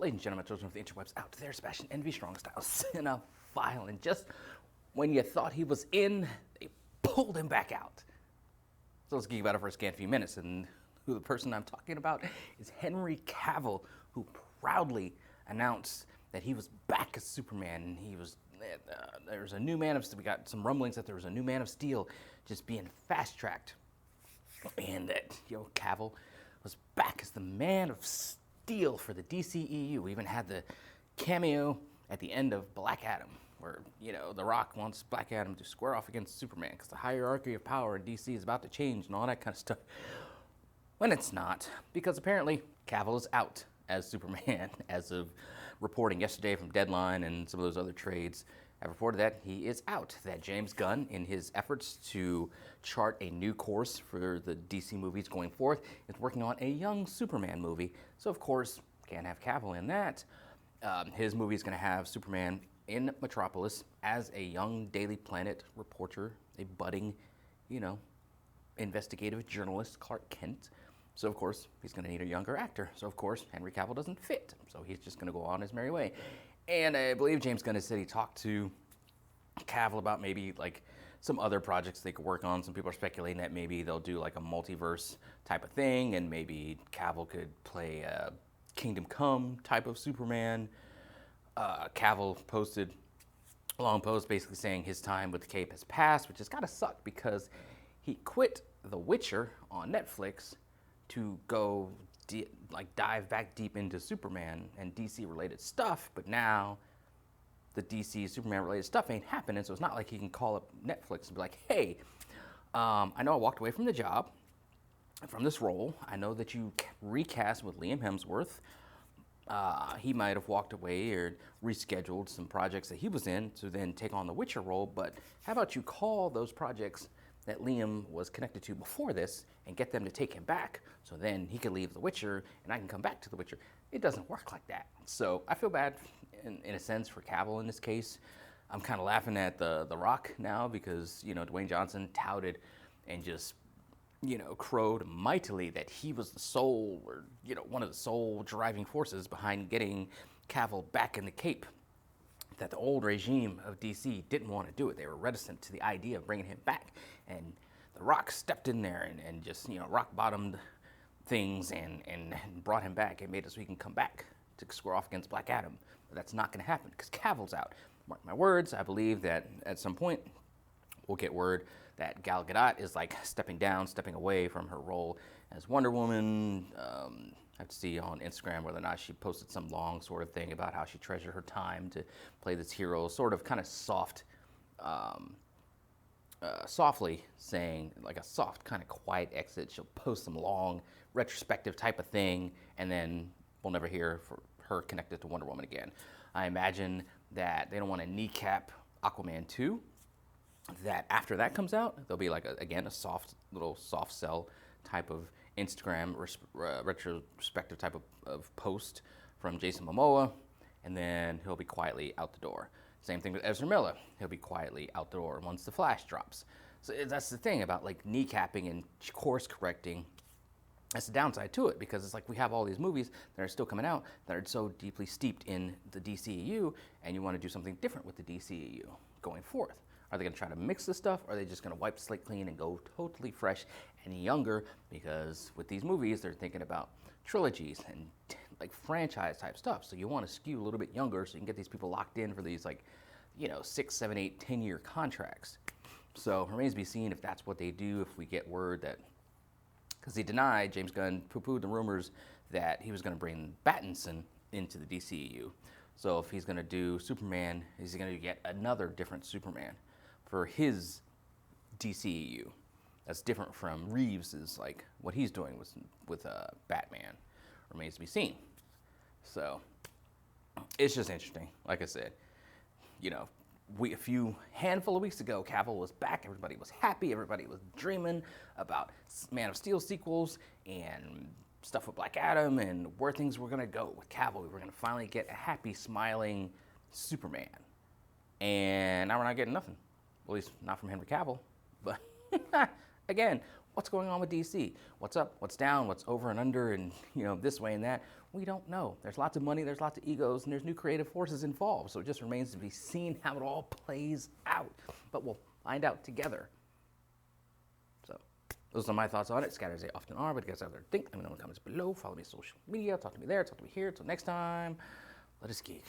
Ladies and gentlemen, children of the interwebs, out there, Sebastian Envy Strong Style Cinephile, and just when you thought he was in, they pulled him back out. So let's geek about it for a scant few minutes, and who the person I'm talking about is Henry Cavill, who proudly announced that he was back as Superman, and he was, there's a new Man of Steel. We got some rumblings that there was a new Man of Steel just being fast-tracked, and that, Cavill was back as the Man of Steel for the DCEU. We even had the cameo at the end of Black Adam, where, The Rock wants Black Adam to square off against Superman because the hierarchy of power in DC is about to change and all that kind of stuff. When it's not, because apparently Cavill is out as Superman as of reporting yesterday from Deadline and some of those other trades. Have reported that he is out, that James Gunn, in his efforts to chart a new course for the DC movies going forth, is working on a young Superman movie. So, of course, can't have Cavill in that. His movie is going to have Superman in Metropolis as a young Daily Planet reporter, a budding, investigative journalist, Clark Kent. So, of course, he's going to need a younger actor. So, of course, Henry Cavill doesn't fit. So he's just going to go on his merry way. And I believe James Gunn has said he talked to Cavill about maybe some other projects they could work on. Some people are speculating that maybe they'll do a multiverse type of thing, and maybe Cavill could play a Kingdom Come type of Superman. Cavill posted a long post basically saying his time with the Cape has passed, which has gotta suck because he quit The Witcher on Netflix to go dive back deep into Superman and DC related stuff, but now the DC Superman related stuff ain't happening, so it's not like he can call up Netflix and be like, hey, I know I walked away from the job, from this role. I know that you recast with Liam Hemsworth. He might have walked away or rescheduled some projects that he was in to then take on the Witcher role, but how about you call those projects that Liam was connected to before this and get them to take him back, so then he can leave The Witcher and I can come back to The Witcher. It doesn't work like that. So I feel bad in a sense for Cavill in this case. I'm kind of laughing at the Rock now because, Dwayne Johnson touted and just, crowed mightily that he was the sole or, one of the sole driving forces behind getting Cavill back in the Cape. That the old regime of DC didn't want to do it. They were reticent to the idea of bringing him back. And The Rock stepped in there and just, rock-bottomed things and brought him back and made it so he can come back to square off against Black Adam. But that's not going to happen because Cavill's out. Mark my words, I believe that at some point we'll get word that Gal Gadot is stepping away from her role as Wonder Woman. I have to see on Instagram whether or not she posted some long sort of thing about how she treasured her time to play this hero, sort of kind of softly saying, like a soft kind of quiet exit. She'll post some long retrospective type of thing, and then we'll never hear for her connected to Wonder Woman again. I imagine that they don't want to kneecap Aquaman 2, that after that comes out, there'll be a soft sell type of Instagram retrospective type of post from Jason Momoa, and then he'll be quietly out the door. Same thing with Ezra Miller. He'll be quietly out the door once The Flash drops. So that's the thing about kneecapping and course correcting. That's the downside to it, because it's we have all these movies that are still coming out that are so deeply steeped in the DCEU, and you want to do something different with the DCEU going forth. Are they going to try to mix this stuff, or are they just going to wipe the slate clean and go totally fresh and younger? Because with these movies, they're thinking about trilogies and franchise type stuff. So you want to skew a little bit younger so you can get these people locked in for these 6, 7, 8, 10-year contracts. So it remains to be seen if that's what they do, if we get word that, because he denied, James Gunn poo-pooed the rumors that he was going to bring Pattinson into the DCEU. So if he's going to do Superman, is he going to get another different Superman for his DCEU? That's different from Reeves's, what he's doing with Batman. Remains to be seen. So it's just interesting. Like I said, a few handful of weeks ago, Cavill was back. Everybody was happy. Everybody was dreaming about Man of Steel sequels and stuff with Black Adam and where things were going to go with Cavill. We were going to finally get a happy, smiling Superman. And now we're not getting nothing. At least not from Henry Cavill. But again, what's going on with DC? What's up, what's down, what's over and under, and this way and that? We don't know. There's lots of money, there's lots of egos, and there's new creative forces involved. So it just remains to be seen how it all plays out. But we'll find out together. So those are my thoughts on it. Scattered as they often are, but you guys have their think. Let me know in the comments below. Follow me on social media. Talk to me there. Talk to me here. Until next time, let us geek.